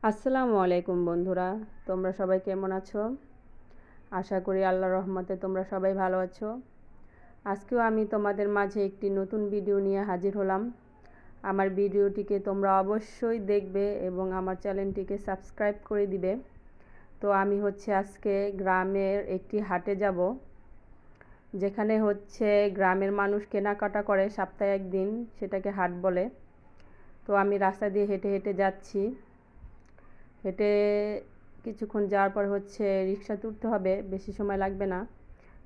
আসসালামু আলাইকুম বন্ধুরা, তোমরা সবাই কেমন আছো? আশা করি আল্লাহর রহমতে তোমরা সবাই ভালো আছো। আজকেও আমি তোমাদের মাঝে একটি নতুন ভিডিও নিয়ে হাজির হলাম। আমার ভিডিওটিকে তোমরা অবশ্যই দেখবে এবং আমার চ্যানেলটিকে সাবস্ক্রাইব করে দিবে। তো আমি আজকে গ্রামের একটি হাটে যাব, যেখানে গ্রামের মানুষ কেনাকাটা করে সপ্তাহে একদিন, সেটাকে হাট বলে। তো আমি রাস্তা দিয়ে হেঁটে হেঁটে যাচ্ছি। হেঁটে কিছুক্ষণ যাওয়ার পর রিক্সাতে উঠতে হবে, বেশি সময় লাগবে না।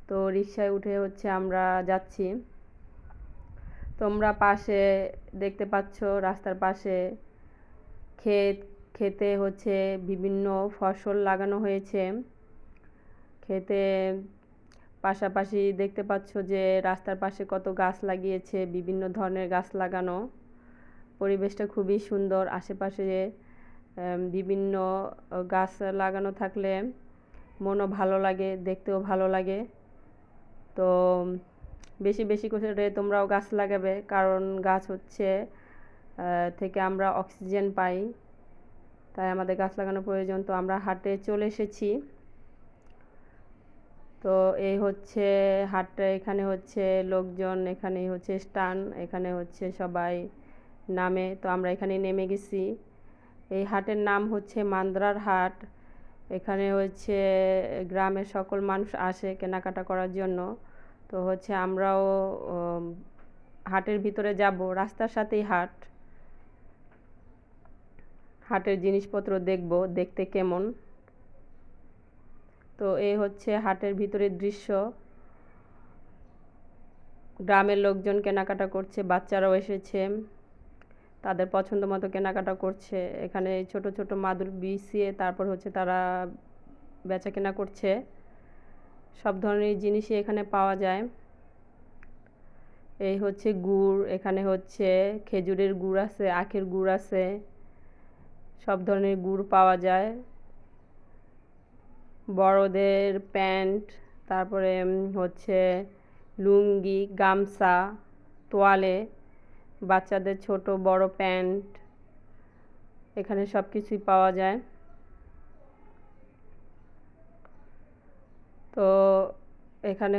তো রিক্সায় উঠে আমরা যাচ্ছি। তোমরা পাশে দেখতে পাচ্ছ, রাস্তার পাশে খেতে বিভিন্ন ফসল লাগানো হয়েছে। খেতে পাশাপাশি দেখতে পাচ্ছ যে রাস্তার পাশে কত গাছ লাগিয়েছে, বিভিন্ন ধরনের গাছ লাগানো। পরিবেশটা খুবই সুন্দর। আশেপাশে বিভিন্ন গাছ লাগানো থাকলে মনও ভালো লাগে, দেখতেও ভালো লাগে। তো বেশি বেশি করে তোমরাও গাছ লাগাবে, কারণ গাছ থেকে আমরা অক্সিজেন পাই, তাই আমাদের গাছ লাগানো প্রয়োজন। তো আমরা হাটে চলে এসেছি। তো এই হাটটা, এখানে লোকজন, এখানে স্টান, এখানে সবাই নামে। তো আমরা এখানে নেমে গেছি। এই হাটের নাম মান্দ্রার হাট। এখানে গ্রামের সকল মানুষ আসে কেনাকাটা করার জন্য। তো আমরাও হাটের ভিতরে যাব, রাস্তার সাথেই হাট। হাটের জিনিসপত্র দেখব, দেখতে কেমন। তো এই হাটের ভিতরের দৃশ্য। গ্রামের লোকজন কেনাকাটা করছে, বাচ্চারাও এসেছে, তাদের পছন্দ মতো কেনাকাটা করছে। এখানে ছোট ছোট মাদুর বিছিয়ে তারপর তারা বেচা কেনা করছে। সব ধরনের জিনিসই এখানে পাওয়া যায়। এই গুড়, এখানে খেজুরের গুড় আছে, আখের গুড় আছে, সব ধরনের গুড় পাওয়া যায়। বড়দের প্যান্ট, তারপরে লুঙ্গি, গামছা, তোয়ালে, বাচ্চাদের ছোট বড় প্যান্ট, এখানে সব কিছুই পাওয়া যায়। তো এখানে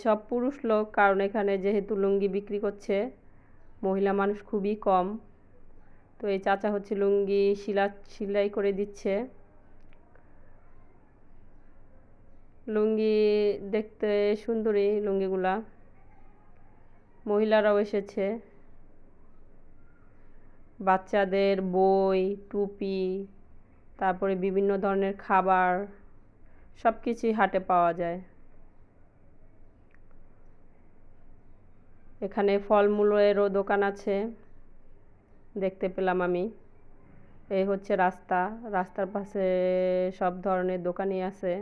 সব পুরুষ লোক, কারণ এখানে যেহেতু লুঙ্গি বিক্রি করছে, মহিলা মানুষ খুবই কম। তো এই চাচা লুঙ্গি সেলাই করে দিচ্ছে। লুঙ্গি দেখতে সুন্দরী লুঙ্গিগুলা। মহিলারাও এসেছে। বাচ্চাদের বই, টুপি, তারপরে বিভিন্ন ধরনের খাবার, সব কিছুই হাটে পাওয়া যায়। এখানে ফলমূলেরও দোকান আছে, দেখতে পেলাম আমি। এই রাস্তা, রাস্তার পাশে সব ধরনের দোকানই আছে।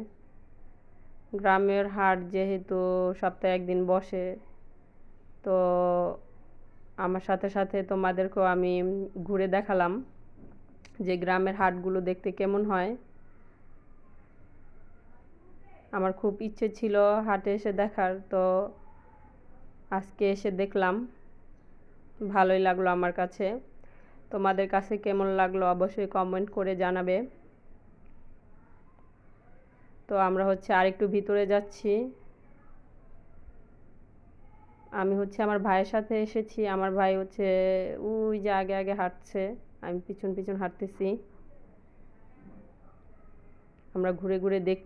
গ্রামের হাট যেহেতু সপ্তাহে একদিন বসে, তো আমার সাথে সাথে তোমাদেরকেও আমি ঘুরে দেখালাম যে গ্রামের হাটগুলো দেখতে কেমন হয়। আমার খুব ইচ্ছে ছিল হাটে এসে দেখার, তো আজকে এসে দেখলাম, ভালোই লাগলো আমার কাছে। তোমাদের কাছে কেমন লাগলো অবশ্যই কমেন্ট করে জানাবে। তো আমরা আরেকটু ভিতরে যাচ্ছি। আমি আমার ভাইয়ের সাথে এসেছি। আমার ভাই ওই যে আগে আগে হাঁটছে, আমি পিছন পিছন হাঁটতেছি। আমরা ঘুরে ঘুরে দেখছি।